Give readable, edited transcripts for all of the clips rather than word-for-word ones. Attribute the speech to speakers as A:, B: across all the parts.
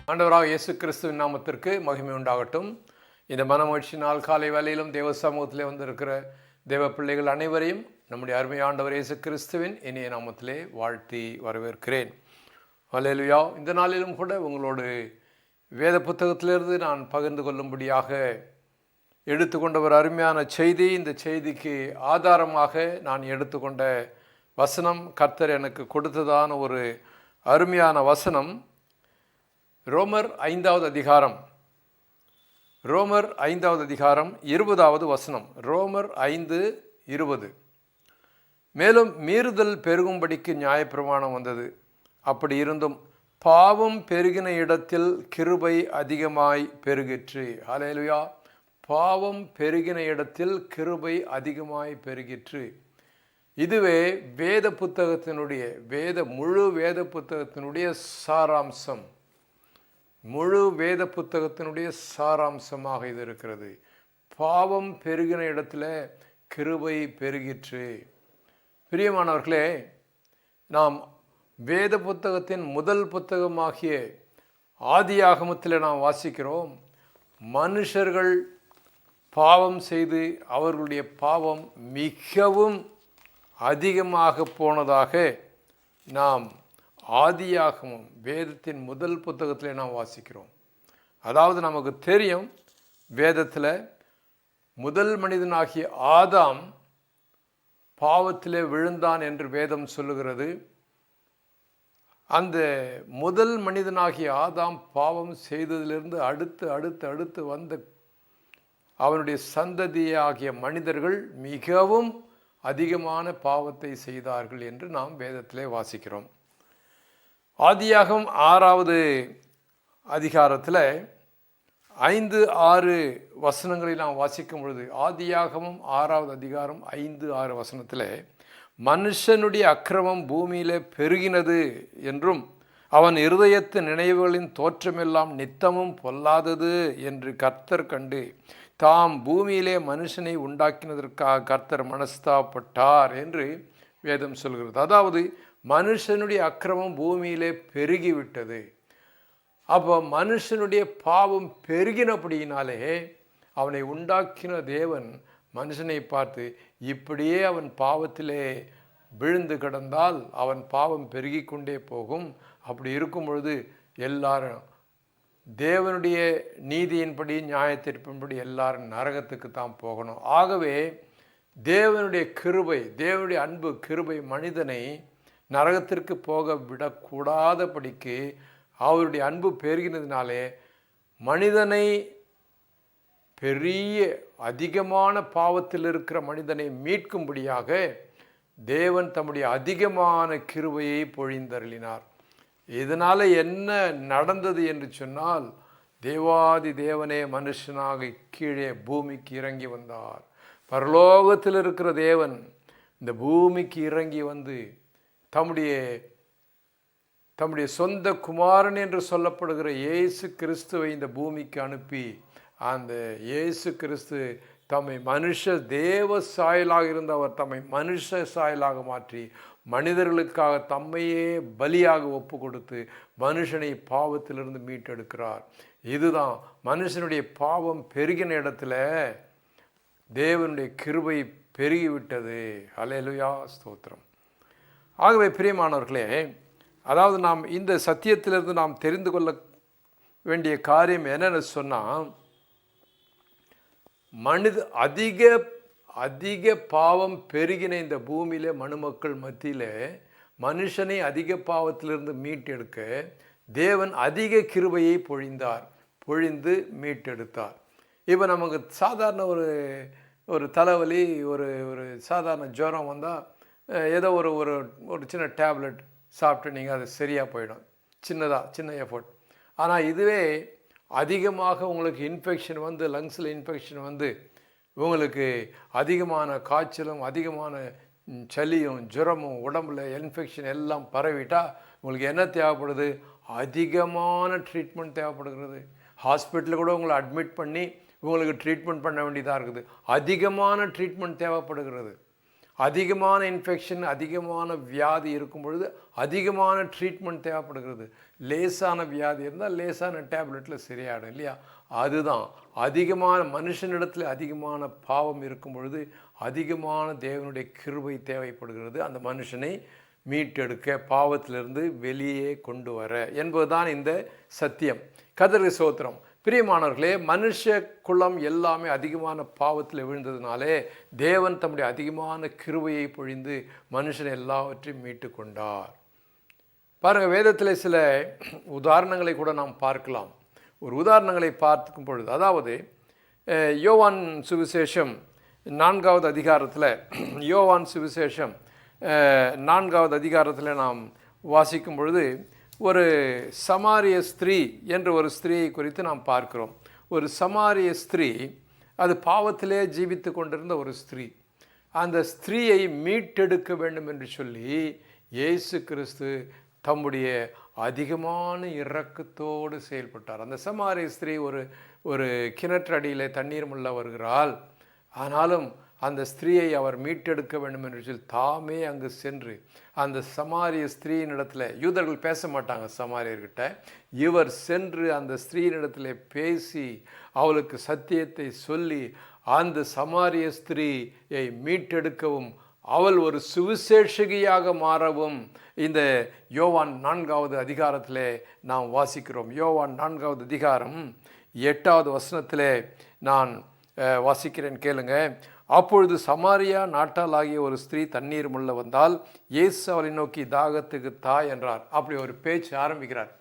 A: ஆண்டவராக இயேசு கிறிஸ்துவின் நாமத்திற்கு மகிமை உண்டாகட்டும். இந்த மனமகிழ்ச்சி நாள் காலை வேளையிலும் தேவ சமூகத்திலே வந்திருக்கிற தேவ பிள்ளைகள் அனைவரையும் நம்முடைய அருமை ஆண்டவர் இயேசு கிறிஸ்துவின் இனிய நாமத்திலே வாழ்த்தி வரவேற்கிறேன். அல்லேலூயா. இந்த நாளிலும் கூட உங்களோடு வேத புத்தகத்திலிருந்து நான் பகிர்ந்து கொள்ளும்படியாக எடுத்துக்கொண்ட ஒரு அருமையான செய்தி. இந்த செய்திக்கு ஆதாரமாக நான் எடுத்துக்கொண்ட வசனம், கர்த்தர் எனக்கு கொடுத்ததான ஒரு அருமையான வசனம், ரோமர் 5வது அதிகாரம் 20வது வசனம். ரோமர் 5:20. மேலும் மீறுதல் பெருகும்படிக்கு நியாயப்பிரமாணம் வந்தது. அப்படி இருந்தும் பாவம் பெருகின இடத்தில் கிருபை அதிகமாய் பெருகிற்று. ஹல்லேலூயா. பாவம் பெருகின இடத்தில் கிருபை அதிகமாய் பெருகிற்று. இதுவே முழு வேத புத்தகத்தினுடைய சாராம்சம். முழு வேத புத்தகத்தினுடைய சாராம்சமாக இது இருக்கிறது. பாவம் பெருகின இடத்துல கிருபை பெருகிற்று. பிரியமானவர்களே, நாம் வேத புத்தகத்தின் முதல் புத்தகமாகிய ஆதியாகமத்தில் நாம் வாசிக்கிறோம், மனுஷர்கள் பாவம் செய்து அவர்களுடைய பாவம் மிகவும் அதிகமாக போனதாக நாம் ஆதியாகமம் வேதத்தின் முதல் புத்தகத்திலே நாம் வாசிக்கிறோம். அதாவது நமக்கு தெரியும், வேதத்தில் முதல் மனிதனாகிய ஆதாம் பாவத்திலே விழுந்தான் என்று வேதம் சொல்லுகிறது. அந்த முதல் மனிதனாகிய ஆதாம் பாவம் செய்ததிலிருந்து அடுத்து வந்த அவனுடைய சந்ததியாகிய மனிதர்கள் மிகவும் அதிகமான பாவத்தை செய்தார்கள் என்று நாம் வேதத்திலே வாசிக்கிறோம். ஆதியாகமம் 6வது அதிகாரத்தில் 5-6 வசனங்களை நாம் வாசிக்கும் பொழுது, ஆதியாகமம் 6வது அதிகாரம் 5-6 வசனத்தில், மனுஷனுடைய அக்கிரமம் பூமியிலே பெருகினது என்றும் அவன் இருதயத்து நினைவுகளின் தோற்றமெல்லாம் நித்தமும் பொல்லாதது என்று கர்த்தர் கண்டு தாம் பூமியிலே மனுஷனை உண்டாக்கினதற்காக கர்த்தர் மனஸ்தாபப்பட்டார் என்று வேதம் சொல்கிறது. அதாவது மனுஷனுடைய அக்கிரமம் பூமியிலே பெருகிவிட்டது. அப்போ மனுஷனுடைய பாவம் பெருகினபடியினாலே அவனை உண்டாக்கின தேவன் மனுஷனை பார்த்து, இப்படியே அவன் பாவத்திலே விழுந்து கிடந்தால் அவன் பாவம் பெருகி கொண்டே போகும். அப்படி இருக்கும் பொழுது எல்லாரும் தேவனுடைய நீதியின்படி, நியாயத்திற்படி எல்லாரும் நரகத்துக்கு தான் போகணும். ஆகவே தேவனுடைய கிருபை, தேவனுடைய அன்பு கிருபை மனிதனை நரகத்திற்கு போக விடக்கூடாதபடிக்கு அவருடைய அன்பு பெருகினதினாலே மனிதனை, பெரிய அதிகமான பாவத்தில் இருக்கிற மனிதனை மீட்கும்படியாக தேவன் தம்முடைய அதிகமான கிருபையை பொழிந்தருளினார். இதனால் என்ன நடந்தது என்று சொன்னால், தேவாதி தேவனே மனுஷனாக கீழே பூமிக்கு இறங்கி வந்தார். பரலோகத்தில் இருக்கிற தேவன் இந்த பூமிக்கு இறங்கி வந்து தம்முடைய சொந்த குமாரன் என்று சொல்லப்படுகிற இயேசு கிறிஸ்துவை இந்த பூமிக்கு அனுப்பி, அந்த இயேசு கிறிஸ்து தம்மை தேவ சாயலாக இருந்த அவர் தம்மை மனுஷ சாயலாக மாற்றி மனிதர்களுக்காக தம்மையே பலியாக ஒப்பு கொடுத்து மனுஷனை பாவத்திலிருந்து மீட்டெடுக்கிறார். இதுதான் மனுஷனுடைய பாவம் பெருகின இடத்துல தேவனுடைய கிருபை பெருகிவிட்டது. ஹல்லேலூயா, ஸ்தோத்திரம். ஆகவே பிரியமானவர்களே, அதாவது நாம் இந்த சத்தியத்திலிருந்து நாம் தெரிந்து கொள்ள வேண்டிய காரியம் என்னென்னு சொன்னால், அதிக பாவம் பெருகின இந்த பூமியிலே மனுமக்கள் மத்தியில் மனுஷனை அதிக பாவத்திலிருந்து மீட்டெடுக்க தேவன் அதிக கிருபையை பொழிந்து மீட்டெடுத்தார். இப்போ நமக்கு சாதாரண ஒரு தலைவலி, ஒரு சாதாரண ஜுரம் வந்தால் ஏதோ ஒரு சின்ன டேப்லெட் சாப்பிட்டு நீங்கள் அது சரியாக போயிடும், சின்ன எஃபர்ட். ஆனால் இதுவே அதிகமாக உங்களுக்கு இன்ஃபெக்ஷன் வந்து, லங்ஸில் இன்ஃபெக்ஷன் வந்து உங்களுக்கு அதிகமான காய்ச்சலும் அதிகமான சளியும் ஜுரமும் உடம்புல இன்ஃபெக்ஷன் எல்லாம் பரவிட்டால் உங்களுக்கு என்ன தேவைப்படுது? அதிகமான ட்ரீட்மெண்ட் தேவைப்படுகிறது. ஹாஸ்பிட்டலில் கூட உங்களை அட்மிட் பண்ணி உங்களுக்கு ட்ரீட்மெண்ட் பண்ண வேண்டியதாக இருக்குது. அதிகமான ட்ரீட்மெண்ட் தேவைப்படுகிறது. அதிகமான இன்ஃபெக்ஷன், அதிகமான வியாதி இருக்கும் பொழுது அதிகமான ட்ரீட்மெண்ட் தேவைப்படுகிறது. லேசான வியாதி இருந்தால் லேசான டேப்லெட்டில் சரியாயிடும் இல்லையா? அதுதான் அதிகமான மனுஷனிடத்தில் அதிகமான பாவம் இருக்கும் பொழுது அதிகமான தேவனுடைய கிருபை தேவைப்படுகிறது, அந்த மனுஷனை மீட்டெடுக்க, பாவத்திலிருந்து வெளியே கொண்டு வர என்பதுதான் இந்த சத்தியம். கர்த்தருக்கு ஸ்தோத்திரம். பிரியமானவர்களே, மனுஷ குலம் எல்லாமே அதிகமான பாவத்தில் விழுந்ததுனாலே தேவன் தம்முடைய அதிகமான கிருபையை பொழிந்து மனுஷனை எல்லாவற்றையும் மீட்டு கொண்டார். பாருங்கள், வேதத்தில் சில உதாரணங்களை கூட நாம் பார்க்கலாம். ஒரு உதாரணங்களை பார்க்கும் பொழுது, அதாவது யோவான் சுவிசேஷம் 4வது அதிகாரத்தில், யோவான் சுவிசேஷம் 4வது அதிகாரத்தில் நாம் வாசிக்கும் பொழுது ஒரு சமாரிய ஸ்திரீ என்ற ஒரு ஸ்திரீயை குறித்து நாம் பார்க்கிறோம். ஒரு சமாரிய ஸ்திரீ, அது பாவத்திலே ஜீவித்து கொண்டிருந்த ஒரு ஸ்திரீ. அந்த ஸ்திரீயை மீட்டெடுக்க வேண்டும் என்று சொல்லி இயேசு கிறிஸ்து தம்முடைய அதிகமான இரக்கத்தோடு செயல்பட்டார். அந்த சமாரிய ஸ்திரீ ஒரு கிணற்றடியில் தண்ணீர் முள்ள வருகிறாள். ஆனாலும் அந்த ஸ்திரீயை அவர் மீட்டெடுக்க வேண்டும் என்று சொல்லி தாமே அங்கு சென்று அந்த சமாரிய ஸ்திரீயினிடத்தில், யூதர்கள் பேச மாட்டாங்க சமாரியர்கிட்ட, இவர் சென்று அந்த ஸ்திரீயினிடத்தில் பேசி அவளுக்கு சத்தியத்தை சொல்லி அந்த சமாரிய ஸ்திரீயை மீட்டெடுக்கவும் அவள் ஒரு சுவிசேஷகியாக மாறவும் இந்த யோவான் 4வது அதிகாரத்தில் நாம் வாசிக்கிறோம். யோவான் 4வது அதிகாரம் 8வது வசனத்தில் நான் வாசிக்கிறேன், கேளுங்க. அப்பொழுது சமாரியா நாட்டாளாகிய ஒரு ஸ்திரீ தண்ணீர் முள்ள வந்தால் இயேசு அவளை நோக்கி தாகத்துக்கு தா என்றார். அப்படி ஒரு பேச்சு ஆரம்பிக்கிறார்.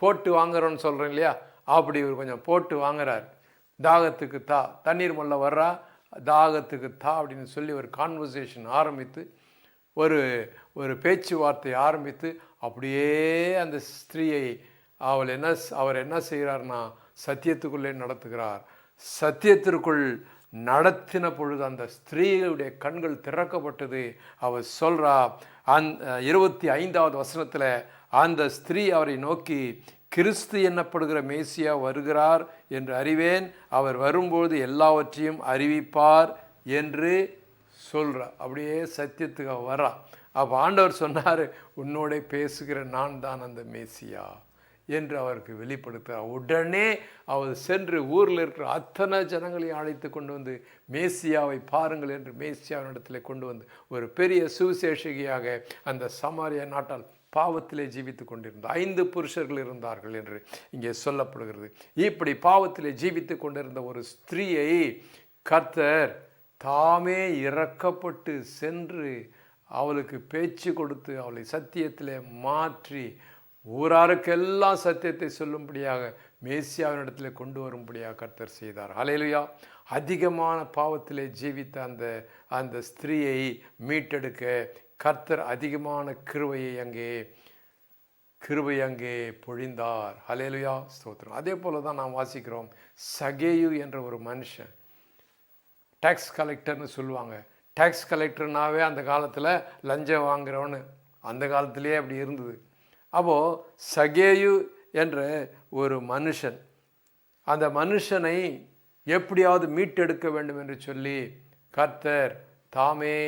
A: போட்டு வாங்குறோன்னு சொல்கிறேன் இல்லையா, அப்படி ஒரு கொஞ்சம் போட்டு வாங்குறார். தாகத்துக்கு தா, தண்ணீர் முள்ள வர்றா, தாகத்துக்கு தா அப்படின்னு சொல்லி ஒரு கான்வர்சேஷன் ஆரம்பித்து, ஒரு பேச்சுவார்த்தை ஆரம்பித்து, அப்படியே அந்த ஸ்திரீயை அவர் என்ன செய்கிறார்னா சத்தியத்துக்குள்ளே நடத்துகிறார். சத்தியத்திற்குள் நடத்தின பொழுது அந்த ஸ்திரீயுடைய கண்கள் திறக்கப்பட்டது. அவர் சொல்றா, 25வது வசனத்தில், அந்த ஸ்திரீ அவரை நோக்கி, கிறிஸ்து என்னப்படுகிற மேசியா வருகிறார் என்று அறிவேன், அவர் வரும்போது எல்லாவற்றையும் அறிவிப்பார் என்று சொல்றா. அப்படியே சத்தியத்துக்கு வரா. அப்போ ஆண்டவர் சொன்னார், உன்னோட பேசுகிற நான் தான் அந்த மேசியா என்று அவருக்கு வெளிப்படுத்துகிறார். உடனே அவர் சென்று ஊரில் இருக்கிற அத்தனை ஜனங்களையும் அழைத்து கொண்டு வந்து மேசியாவை பாருங்கள் என்று மேசியாவினிடத்தில் கொண்டு வந்து ஒரு பெரிய சுவிசேஷகியாக அந்த சமாரியா நாட்டால் பாவத்திலே ஜீவித்து கொண்டிருந்த 5 புருஷர்கள் இருந்தார்கள் என்று இங்கே சொல்லப்படுகிறது. இப்படி பாவத்திலே ஜீவித்து கொண்டிருந்த ஒரு ஸ்திரீயை கர்த்தர் தாமே இறக்கப்பட்டு சென்று அவளுக்கு பேச்சு கொடுத்து அவளை சத்தியத்திலே மாற்றி ஊராருக்கெல்லாம் சத்தியத்தை சொல்லும்படியாக மேசியாவினிடத்தில் கொண்டு வரும்படியாக கர்த்தர் செய்தார். ஹல்லேலூயா. அதிகமான பாவத்திலே ஜீவித்த அந்த ஸ்திரீயை மீட்டெடுக்க கர்த்தர் அதிகமான கிருபையை அங்கே பொழிந்தார். ஹல்லேலூயா, ஸ்தோத்திரம். அதே போல தான் நாம் வாசிக்கிறோம், சகேயு என்ற ஒரு மனுஷன், டேக்ஸ் கலெக்டர்னு சொல்லுவாங்க. டேக்ஸ் கலெக்டர்னாவே அந்த காலத்தில் லஞ்சம் வாங்குறவன்னு அந்த காலத்திலே அப்படி இருந்தது. அப்போது சகேயு என்ற ஒரு மனுஷன், அந்த மனுஷனை எப்படியாவது மீட்டெடுக்க வேண்டும் என்று சொல்லி கர்த்தர் தாமே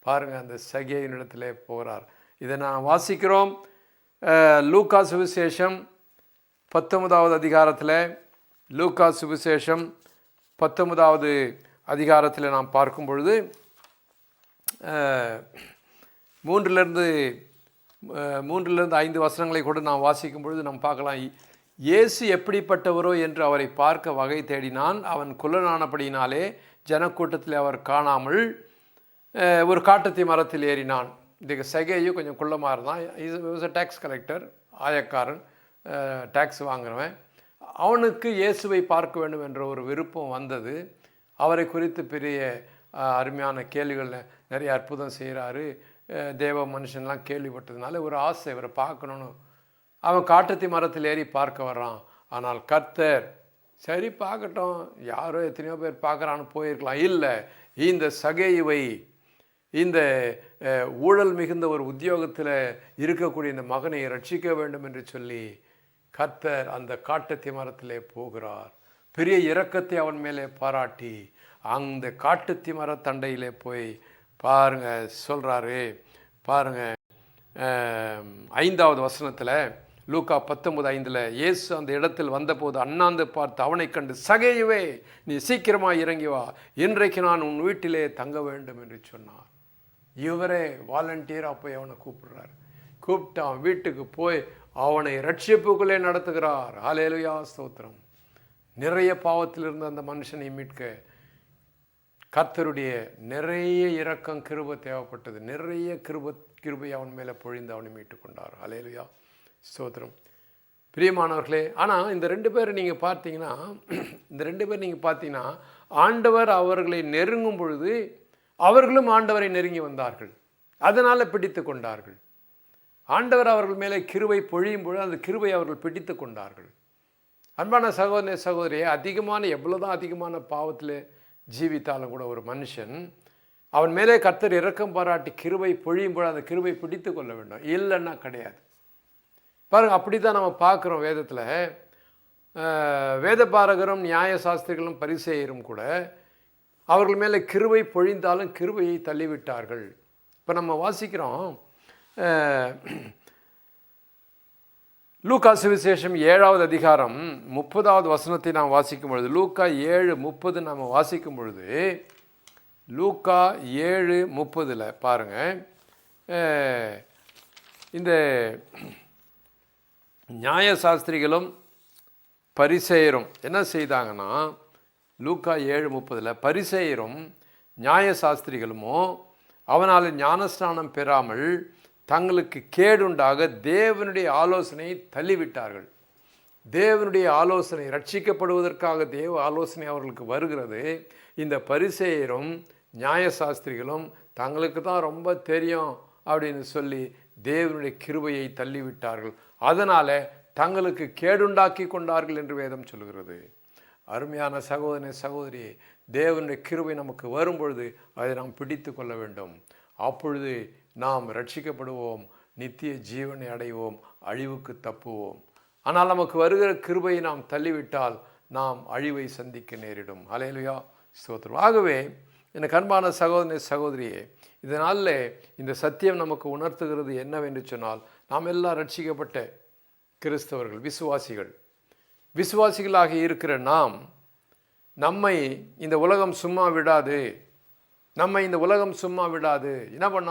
A: பாருங்கள் அந்த சகேயுனிடத்தில் போகிறார். இதை நான் வாசிக்கிறோம் லூக்கா சுவிசேஷம் 19வது அதிகாரத்தில். லூக்கா சுவிசேஷம் 19வது அதிகாரத்தில் நாம் பார்க்கும் பொழுது 3லிருந்து 5 வசனங்களை கூட நாம் வாசிக்கும் பொழுது நாம் பார்க்கலாம். இயேசு எப்படிப்பட்டவரோ என்று அவரை பார்க்க வகை தேடினான். அவன் குள்ளனானபடியினாலே ஜனக்கூட்டத்தில் அவர் காணாமல் ஒரு காட்டுத்தி மரத்தில் ஏறினான். இதுக்கு சகேயு கொஞ்சம் குள்ளமாக இருந்தான். இஸ் டேக்ஸ் கலெக்டர், ஆயக்காரன், டேக்ஸ் வாங்குறவன். அவனுக்கு இயேசுவை பார்க்க வேண்டும் என்ற ஒரு விருப்பம் வந்தது. அவரை குறித்து பெரிய அருமையான கேள்விகள், நிறைய அற்புதம் செய்கிறாரு, தேவ மனுஷன்லாம் கேள்விப்பட்டதுனால ஒரு ஆசை இவரை பார்க்கணுன்னு அவன் காட்டுத்தி மரத்தில் ஏறி பார்க்க வர்றான். ஆனால் கர்த்தர் சரி பார்க்கட்டும், யாரோ எத்தனையோ பேர் பார்க்குறான்னு போயிருக்கலாம். இல்லை, இந்த சகேயுவை, இந்த ஊழல் மிகுந்த ஒரு உத்தியோகத்தில் இருக்கக்கூடிய இந்த மகனை ரட்சிக்க வேண்டும் என்று சொல்லி கர்த்தர் அந்த காட்டுத்தி மரத்திலே போகிறார். பெரிய இரக்கத்தை அவன் மேலே பாராட்டி அந்த காட்டுத்தி மரத்தண்டையிலே போய் பாருங்க சொல்கிறாரு பாருங்க. 5வது வசனத்தில் லூக்கா 19:5 இயேசு அந்த இடத்தில் வந்தபோது அண்ணாந்து பார்த்து அவனை கண்டு, சகேயுவே, நீ சீக்கிரமாக இறங்கி வா, இன்றைக்கு நான் உன் வீட்டிலே தங்க வேண்டும் என்று சொன்னார். இவரே வாலண்டியராக போய் அவனை கூப்பிடுறார். கூப்பிட்டு அவன் வீட்டுக்கு போய் அவனை ரட்சிப்புக்குள்ளே நடத்துகிறார். ஹல்லேலூயா, ஸ்தோத்திரம். நிறைய பாவத்தில் இருந்த அந்த மனுஷனை மீட்க கர்த்தருடைய நிறைய இரக்கம் கிருபை தேவைப்பட்டது. நிறைய கிருபை அவன் மேலே பொழிந்து அவனை மீட்டு கொண்டார். ஹல்லேலூயா, ஸ்தோத்திரம். பிரியமானவர்களே, ஆனால் இந்த 2 பேரை நீங்கள் பார்த்தீங்கன்னா ஆண்டவர் அவர்களை நெருங்கும் பொழுது அவர்களும் ஆண்டவரை நெருங்கி வந்தார்கள். அதனால் பிடித்து கொண்டார்கள். ஆண்டவர் அவர்கள் மேலே கிருபை பொழியும் பொழுது அந்த கிருபை அவர்கள் பிடித்து கொண்டார்கள். அன்பான சகோதரியே, எவ்வளோதான் அதிகமான பாவத்தில் ஜீவித்தாலும் கூட ஒரு மனுஷன் அவன் மேலே கர்த்தர் இரக்கம் பாராட்டி கிருபை பொழியும் பொழுது அந்த கிருபை பிடித்து கொள்ள வேண்டும். இல்லைன்னா கிடையாது. பாருங்கள், அப்படி தான் நம்ம பார்க்குறோம் வேதத்தில். வேத பாரகரும் நியாய சாஸ்திரிகளும் பரிசேயரும் கூட அவர்கள் மேலே கிருபை பொழிந்தாலும் கிருபையை தள்ளிவிட்டார்கள். இப்போ நம்ம வாசிக்கிறோம் லூக்கா சுவிசேஷம் 7வது அதிகாரம் 30வது வசனத்தை நாம் வாசிக்கும் பொழுது, லூக்கா 7:30 நாம் வாசிக்கும் பொழுது, லூக்கா 7:30 பாருங்கள், இந்த நியாயசாஸ்திரிகளும் பரிசேயரும் என்ன செய்தாங்கன்னா, லூக்கா 7:30 பரிசேயரும் நியாயசாஸ்திரிகளுமோ அவனால் ஞானஸ்நானம் பெறாமல் தங்களுக்கு கேடுண்டாக தேவனுடைய ஆலோசனையை தள்ளிவிட்டார்கள். தேவனுடைய ஆலோசனை, ரட்சிக்கப்படுவதற்காக தேவ ஆலோசனை அவர்களுக்கு வருகிறது. இந்த பரிசேயரும் நியாயசாஸ்திரிகளும் தங்களுக்கு தான் ரொம்ப தெரியும் அப்படின்னு சொல்லி தேவனுடைய கிருபையை தள்ளிவிட்டார்கள். அதனால் தங்களுக்கு கேடுண்டாக்கி கொண்டார்கள் என்று வேதம் சொல்கிறது. அருமையான சகோதரியே, தேவனுடைய கிருபை நமக்கு வரும்பொழுது அதை நாம் பிடித்து கொள்ள வேண்டும். அப்பொழுது நாம் ரட்சிக்கப்படுவோம், நித்திய ஜீவனை அடைவோம், அழிவுக்கு தப்புவோம். ஆனால் நமக்கு வருகிற கிருபையை நாம் தள்ளிவிட்டால் நாம் அழிவை சந்திக்க நேரிடும். ஹல்லேலூயா, ஸ்தோத்திரம். ஆகவே எனக்கு அன்பான சகோதரியே, இதனால் இந்த சத்தியம் நமக்கு உணர்த்துகிறது என்னவென்று சொன்னால், நாம் எல்லாம் ரட்சிக்கப்பட்ட கிறிஸ்தவர்கள், விசுவாசிகளாக இருக்கிற நம்மை இந்த உலகம் சும்மா விடாது. என்ன பண்ண,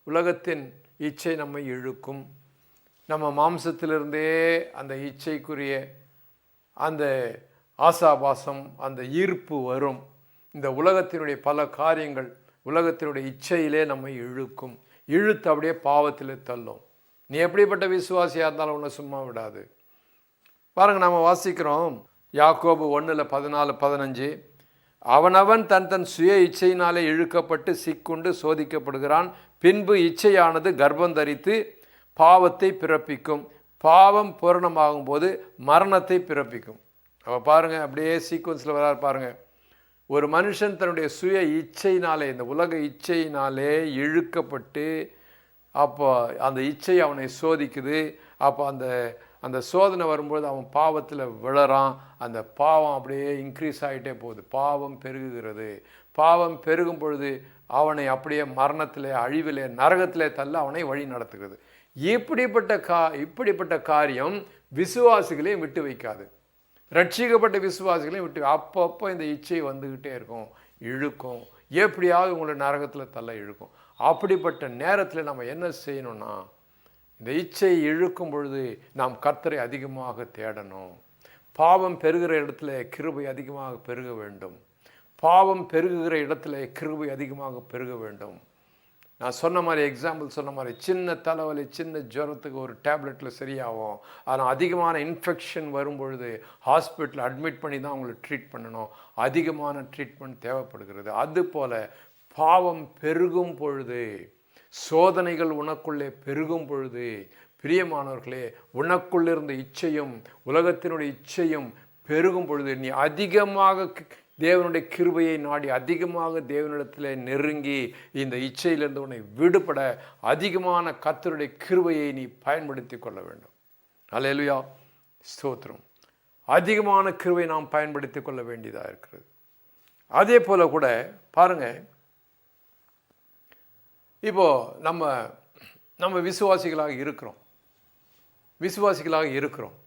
A: உலகத்தின் இச்சை நம்மை இழுக்கும். நம்ம மாம்சத்திலிருந்தே அந்த இச்சைக்குரிய அந்த ஆசாபாசம், அந்த ஈர்ப்பு வரும். இந்த உலகத்தினுடைய பல காரியங்கள் உலகத்தினுடைய இச்சையிலே நம்மை இழுத்து அப்படியே பாவத்திலே தள்ளும். நீ எப்படிப்பட்ட விசுவாசியாக இருந்தாலும் உன்னை சும்மா விடாது. பாருங்கள், நாம் வாசிக்கிறோம் யாக்கோபு 1:14-15, அவனவன் தன் சுய இச்சையினாலே இழுக்கப்பட்டு சிக்குண்டு சோதிக்கப்படுகிறான். பின்பு இச்சையானது கர்ப்பம் தரித்து பாவத்தை பிறப்பிக்கும். பாவம் பூரணமாகும் போது மரணத்தை பிறப்பிக்கும். அவள் பாருங்கள், அப்படியே சீக்வன்ஸில் வராரு பாருங்கள். ஒரு மனுஷன் தன்னுடைய சுய இச்சையினாலே, இந்த உலக இச்சையினாலே இழுக்கப்பட்டு, அப்போ அந்த இச்சை அவனை சோதிக்குது. அப்போ அந்த சோதனை வரும்போது அவன் பாவத்தில் விழறான். அந்த பாவம் அப்படியே இன்க்ரீஸ் ஆகிட்டே போகுது. பாவம் பெருகுகிறது. பாவம் பெருகும் பொழுது அவனை அப்படியே மரணத்திலே, அழிவிலே, நரகத்திலே தள்ள அவனை வழி நடத்துகிறது. இப்படிப்பட்ட காரியம் விசுவாசிகளையும் விட்டு வைக்காது. ரட்சிக்கப்பட்ட விசுவாசிகளையும் விட்டு, அப்பப்போ இந்த இச்சை வந்துக்கிட்டே இருக்கும், இழுக்கும், எப்படியாவது உங்களை நரகத்தில் தள்ள இழுக்கும். அப்படிப்பட்ட நேரத்தில் நம்ம என்ன செய்யணும்னா, இந்த இச்சை இழுக்கும் பொழுது நாம் கர்த்தரை அதிகமாக தேடணும். பாவம் பெருகிற இடத்துல கிருபை அதிகமாக பெருக வேண்டும். பாவம் பெருகுகிற இடத்துல கிருபை அதிகமாக பெருக வேண்டும். நான் சொன்ன மாதிரி, எக்ஸாம்பிள் சொன்ன மாதிரி, சின்ன தலைவலி, சின்ன ஜுரத்துக்கு ஒரு டேப்லெட்டில் சரியாகும். ஆனால் அதிகமான இன்ஃபெக்ஷன் வரும்பொழுது ஹாஸ்பிட்டலில் அட்மிட் பண்ணி தான் அவங்களை ட்ரீட் பண்ணணும். அதிகமான ட்ரீட்மெண்ட் தேவைப்படுகிறது. அதுபோல் பாவம் பெருகும் பொழுது, சோதனைகள் உனக்குள்ளே பெருகும் பொழுது, பிரியமானவர்களே, உனக்குள்ளிருந்த இச்சையும் உலகத்தினுடைய இச்சையும் பெருகும் பொழுது, நீ அதிகமாக தேவனுடைய கிருபையை நாடி, அதிகமாக தேவனிடத்தில் நெருங்கி, இந்த இச்சையிலிருந்து உன்னை விடுபட அதிகமான கர்த்தருடைய கிருபையை நீ பயன்படுத்தி கொள்ள வேண்டும். அல்லேலூயா, ஸ்தோத்திரம். அதிகமான கிருபை நாம் பயன்படுத்தி கொள்ள வேண்டியதாக இருக்கிறது. அதே போல் கூட பாருங்கள், இப்போது நம்ம விசுவாசிகளாக இருக்கிறோம்.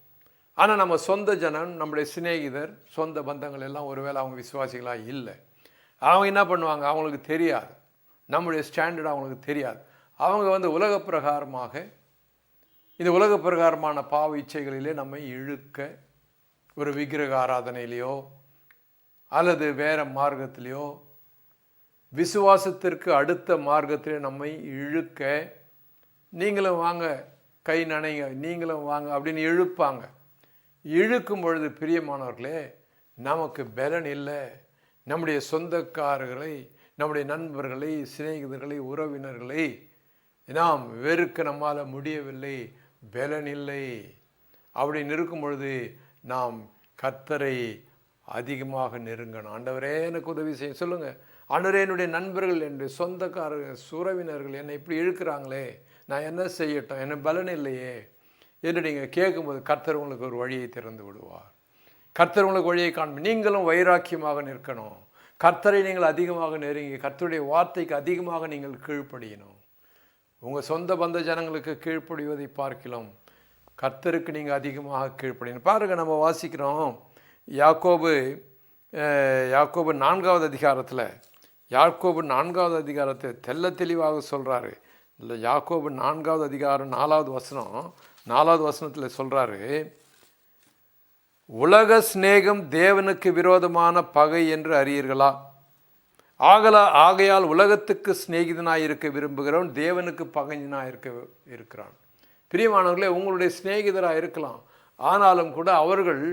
A: ஆனால் நம்ம சொந்த ஜனம், நம்முடைய சிநேகிதர், சொந்த பந்தங்கள் எல்லாம் ஒருவேளை அவங்க விசுவாசிகளாக இல்லை. அவங்க என்ன பண்ணுவாங்க? அவங்களுக்கு தெரியாது, நம்முடைய ஸ்டாண்டர்ட் அவங்களுக்கு தெரியாது. அவங்க உலக பிரகாரமாக இந்த உலக பிரகாரமான பாவ இச்சைகளிலே நம்மை இழுக்க, ஒரு விக்கிரக ஆராதனையிலையோ அல்லது வேறு மார்க்கத்திலையோ விசுவாசத்திற்கு அடுத்த மார்க்கத்திலே நம்மை இழுக்க, நீங்களும் வாங்க, கை நனைங்க, நீங்களும் வாங்க அப்படின்னு இழுப்பாங்க. இழுக்கும் பொழுது பிரியமானவர்களே, நமக்கு பலன் இல்லை. நம்முடைய சொந்தக்காரர்களை, நம்முடைய நண்பர்களை, சிநேகிதர்களை, உறவினர்களை நாம் வெறுக்க நம்மால் முடியவில்லை, பலன் இல்லை. அப்படின்னு இருக்கும் பொழுது நாம் கர்த்தரை அதிகமாக நெருங்கணும். ஆண்டவரே எனக்கு உதவி செய்ய சொல்லுங்கள். ஆண்டவரே, என்னுடைய நண்பர்கள், என்னுடைய சொந்தக்காரர்கள், உறவினர்கள் என்னை இப்படி இழுக்கிறாங்களே, நான் என்ன செய்யட்டும், எனக்கு பலன் இல்லையே என்று நீங்கள் கேட்கும்போது கர்த்தர் உங்களுக்கு ஒரு வழியை திறந்து விடுவார். கர்த்தர் உங்களுக்கு வழியை காண்பி. நீங்களும் வைராக்கியமாக நிற்கணும். கர்த்தரை நீங்கள் அதிகமாக நெருங்கி கர்த்தருடைய வார்த்தைக்கு அதிகமாக நீங்கள் கீழ்ப்படியணும். உங்கள் சொந்த பந்த ஜனங்களுக்கு கீழ்ப்படிவதை பார்க்கலாம், கர்த்தருக்கு நீங்கள் அதிகமாக கீழ்ப்படியணும். பாருங்கள், நம்ம வாசிக்கிறோம் யாக்கோபு 4வது அதிகாரத்தில், யாக்கோபு 4வது அதிகாரத்தை தெல்ல தெளிவாக சொல்கிறாரு. இல்லை, யாக்கோபு 4வது அதிகாரம் 4வது வசனத்தில் சொல்கிறாரு, உலக சிநேகம் தேவனுக்கு விரோதமான பகை என்று அறியீர்களா? ஆகையால் உலகத்துக்கு சிநேகிதனாக இருக்க விரும்புகிறவன் தேவனுக்கு பகைஞனாக இருக்கிறான். பிரியமானவர்களே, உங்களுடைய சிநேகிதராக இருக்கலாம், ஆனாலும் கூட அவர்கள்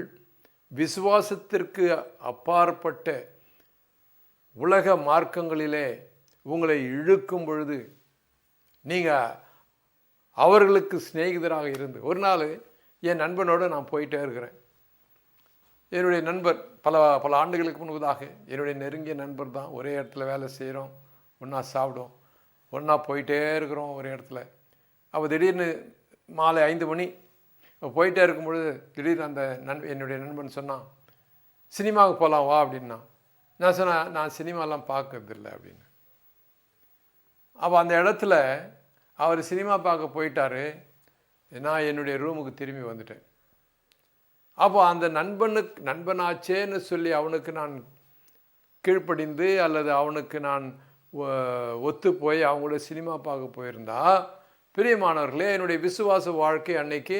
A: விசுவாசத்திற்கு அப்பாற்பட்ட உலக மார்க்கங்களிலே உங்களை இழுக்கும் பொழுது நீங்கள் அவர்களுக்கு சிநேகிதராக இருந்து, ஒரு நாள் என் நண்பனோடு நான் போயிட்டே இருக்கிறேன். என்னுடைய நண்பர் பல ஆண்டுகளுக்கு முன்பதாக என்னுடைய நெருங்கிய நண்பர் தான். ஒரே இடத்துல வேலை செய்கிறோம், ஒன்றா சாப்பிடும், ஒன்றா போயிட்டே இருக்கிறோம் ஒரு இடத்துல. அப்போ திடீர்னு மாலை 5 மணி போயிட்டே இருக்கும் பொழுது திடீர்னு அந்த என்னுடைய நண்பன் சொன்னான், சினிமாவுக்கு போகலாம் வா அப்படின்னா. நான் சொன்னேன், நான் சினிமாலாம் பார்க்கறதில்லை அப்படின்னு. அப்போ அந்த இடத்துல அவர் சினிமா பார்க்க போயிட்டார், நான் என்னுடைய ரூமுக்கு திரும்பி வந்துட்டேன். அப்போ அந்த நண்பனாச்சேன்னு சொல்லி அவனுக்கு நான் கீழ்ப்படிந்து அல்லது அவனுக்கு நான் ஒத்து போய் அவங்களோட சினிமா பார்க்க போயிருந்தா, பிரியமானவர்களே, என்னுடைய விசுவாச வாழ்க்கை அன்னைக்கு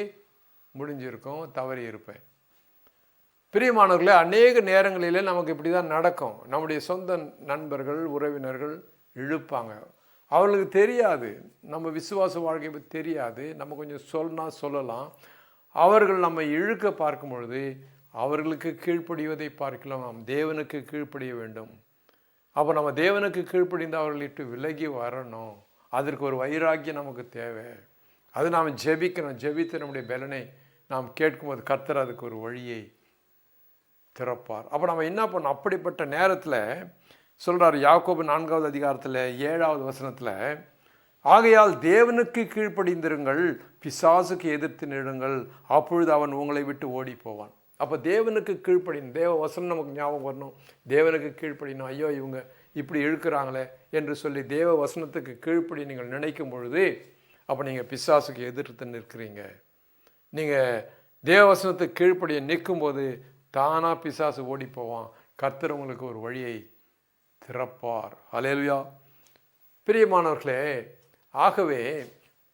A: முடிஞ்சிருக்கும், தவறி இருப்பேன். பிரியமானவர்களே, அநேக நேரங்களிலே நமக்கு இப்படி தான் நடக்கும். நம்முடைய சொந்த நண்பர்கள், உறவினர்கள் இழுப்பாங்க. அவர்களுக்கு தெரியாது, நம்ம விசுவாச வாழ்க்கை பற்றி தெரியாது, நம்ம கொஞ்சம் சொல்லலாம். அவர்கள் நம்ம இழுக்க பார்க்கும் பொழுது அவர்களுக்கு கீழ்ப்படிவதை பார்க்கலாம், நாம் தேவனுக்கு கீழ்ப்படிய வேண்டும். அப்போ நம்ம தேவனுக்கு கீழ்ப்படிந்து அவர்களிட்டு விலகி வரணும். அதற்கு ஒரு வைராக்கியம் நமக்கு தேவை. அது நாம் ஜெபிக்கணும். ஜெபித்து நம்முடைய பலனை நாம் கேட்கும்போது கர்த்தர் அதுக்கு ஒரு வழியை திறப்பார். அப்போ நம்ம என்ன பண்ணோம்? அப்படிப்பட்ட நேரத்தில் சொல்கிறார் யாக்கோபு 4வது அதிகாரத்தில் 7வது வசனத்தில், ஆகையால் தேவனுக்கு கீழ்ப்படிந்திருங்கள், பிசாசுக்கு எதிர்த்து நிடுங்கள், அப்பொழுது அவன் உங்களை விட்டு ஓடி போவான். அப்போ தேவனுக்கு கீழ்ப்படினும், தேவ வசனம் நமக்கு ஞாபகம் வரணும். தேவனுக்கு கீழ்ப்படினும், ஐயோ இவங்க இப்படி இழுக்கிறாங்களே என்று சொல்லி தேவ வசனத்துக்கு கீழ்ப்படி நீங்கள் நினைக்கும் பொழுது அப்போ நீங்கள் பிசாசுக்கு எதிர்த்து நிற்கிறீங்க. நீங்கள் தேவ வசனத்துக்கு கீழ்ப்படிய நிற்கும்போது தானாக பிசாசு ஓடி போவான். கர்த்தர் உங்களுக்கு ஒரு வழியை திறப்பார். அல்லேலூயா. பிரியமானவர்களே, ஆகவே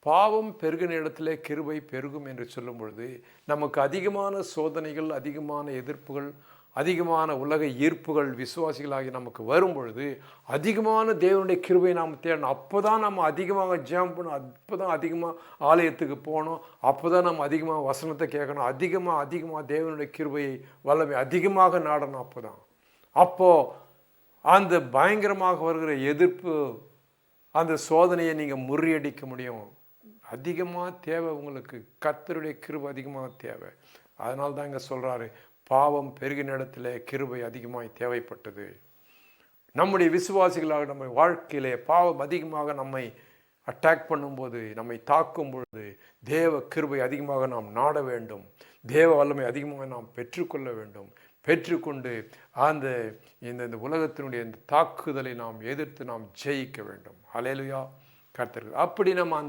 A: பாவம் பெருகின இடத்திலே கிருபை பெருகும் என்று சொல்லும் பொழுது நமக்கு அதிகமான சோதனைகள், அதிகமான எதிர்ப்புகள், அதிகமான உலக ஈர்ப்புகள் விசுவாசிகளாகி நமக்கு வரும் பொழுது அதிகமான தேவனுடைய கிருபை நாம் தேடணும். அப்போ தான் நம்ம அதிகமாக ஜெபம் பண்ணணும், அப்போ தான் அதிகமாக ஆலயத்துக்கு போகணும், அப்போ தான் நம்ம அதிகமாக வசனத்தை கேட்கணும், அதிகமாக தேவனுடைய கிருபையை வல்லமை அதிகமாக நாடணும். அப்போது அந்த பயங்கரமாக வருகிற எதிர்ப்பு, அந்த சோதனையை நீங்கள் முறியடிக்க முடியும். அதிகமாக தேவை உங்களுக்கு, கர்த்தருடைய கிருபை அதிகமாக தேவை. அதனால தான் இங்கே சொல்கிறாரு, பாவம் பெருகின இடத்துல கிருபை அதிகமாக தேவைப்பட்டது. நம்முடைய விசுவாசிகளாக நம்ம வாழ்க்கையிலே பாவம் அதிகமாக நம்மை அட்டாக் பண்ணும்போது, நம்மை தாக்கும் பொழுது தேவ கிருபை அதிகமாக நாம் நாட வேண்டும். தேவ வல்லமை அதிகமாக நாம் பெற்றுக்கொள்ள வேண்டும். பெற்றுக்கொண்டு இந்த உலகத்தினுடைய இந்த தாக்குதலை நாம் எதிர்த்து நாம் ஜெயிக்க வேண்டும். அல்லேலூயா. கர்த்தருக்கு. அப்படி நம்ம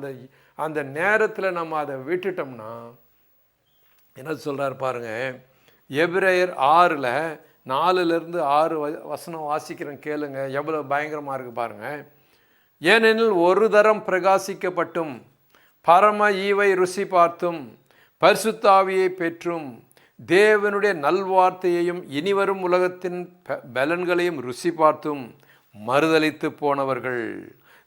A: அந்த நேரத்தில் நம்ம அதை விட்டுட்டோம்னா என்ன சொல்கிறார் பாருங்க, எபிரேயர் 6 4-6 வசனம் வாசிக்கிறேன் கேளுங்க, எவ்வளோ பயங்கரமாக இருக்குது பாருங்க. ஏனெனில் ஒரு தரம் பிரகாசிக்கப்பட்டும் பரம ஈவை ருசி பார்த்தும் பரிசுத்தாவியை பெற்றும் தேவனுடைய நல்வார்த்தையையும் இனிவரும் உலகத்தின் பலன்களையும் ருசி பார்த்தும் மறுதலித்து போனவர்கள்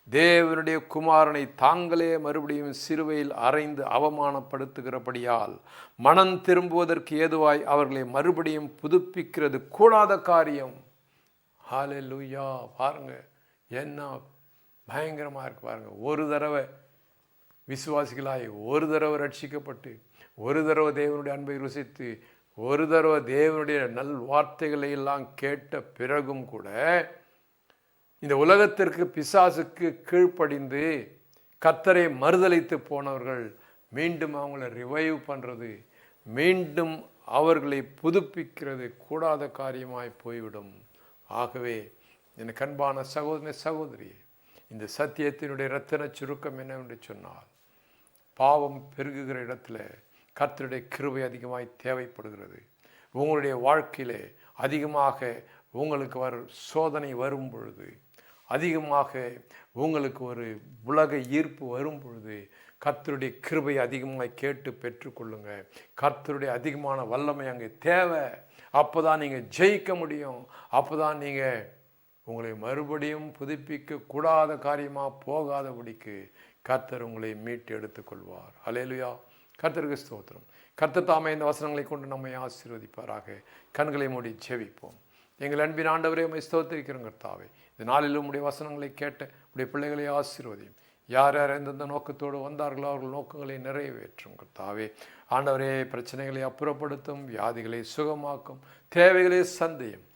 A: தேவனுடைய குமாரனை தாங்களே மறுபடியும் சிலுவையில் அறைந்து அவமானப்படுத்துகிறபடியால் மனம் திரும்புவதற்கு ஏதுவாய் அவர்களை மறுபடியும் புதுப்பிக்கிறது கூடாத காரியம். ஹல்லேலூயா. பாருங்க என்ன பயங்கரமாக இருக்கு பாருங்க. ஒரு தடவை விசுவாசிகளாய், ஒரு தடவை ரட்சிக்கப்பட்டு, ஒரு தடவை தேவனுடைய அன்பை ருசித்து, ஒரு தடவை தேவனுடைய நல் வார்த்தைகளை எல்லாம் கேட்ட பிறகும் கூட இந்த உலகத்திற்கு பிசாசுக்கு கீழ்ப்படிந்து கர்த்தரை மறுதலித்து போனவர்கள் மீண்டும் அவங்கள ரிவைவ் பண்ணுறது, மீண்டும் அவர்களை புதுப்பிக்கிறது கூடாத காரியமாய் போய்விடும். ஆகவே என் அன்பான சகோதரனே சகோதரியே, இந்த சத்தியத்தினுடைய இரத்தின சுருக்கம் என்னவென்று சொன்னால், பாவம் பெருகுகிற இடத்துல கர்த்தருடைய கிருபை அதிகமாய் தேவைப்படுகிறது. உங்களுடைய வாழ்க்கையிலே அதிகமாக உங்களுக்கு சோதனை வரும் பொழுது, அதிகமாக உங்களுக்கு ஒரு உலக ஈர்ப்பு வரும் பொழுது கர்த்தருடைய கிருபை அதிகமாக கேட்டு பெற்றுக்கொள்ளுங்க. கர்த்தருடைய அதிகமான வல்லமை அங்கே தேவை. அப்போ தான் நீங்கள் ஜெயிக்க முடியும். அப்போ தான் நீங்கள் உங்களை மறுபடியும் புதுப்பிக்க கூடாத காரியமாக போகாதபடிக்கு கர்த்தர் உங்களை மீட்டு எடுத்துக்கொள்வார். ஹல்லேலூயா. கர்த்தருக்கு ஸ்தோத்திரம். கர்த்தர் தாமே இந்த வசனங்களை கொண்டு நம்மை ஆசீர்வதிப்பாராக. கண்களை மூடி ஜெபிப்போம். எங்கள் அன்பின் ஆண்டவரே, உம்மை ஸ்தோத்திரிக்கிறோம் கர்த்தாவே. இந்த நாளிலும் உடைய வசனங்களை கேட்ட உடைய பிள்ளைகளை ஆசீர்வதியும். யார் யார் எந்தெந்த நோக்கத்தோடு வந்தார்களோ அவர்கள் நோக்கங்களை நிறைவேற்றும் கர்த்தாவே. ஆண்டவரே, பிரச்சனைகளை அப்புறப்படுத்தும், வியாதிகளை சுகமாக்கும், தேவைகளை சந்தையும்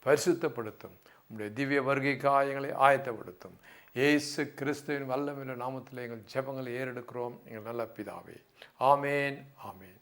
A: பரிசுத்தப்படுத்தும். உடைய திவ்ய வருகை காயங்களை ஆயத்தப்படுத்தும். இயேசு கிறிஸ்துவின் வல்லமையுள்ள நாமத்தில் எங்கள் ஜெபங்களை ஏறெடுக்கிறோம் எங்கள் நல்ல பிதாவே. ஆமேன், ஆமேன்.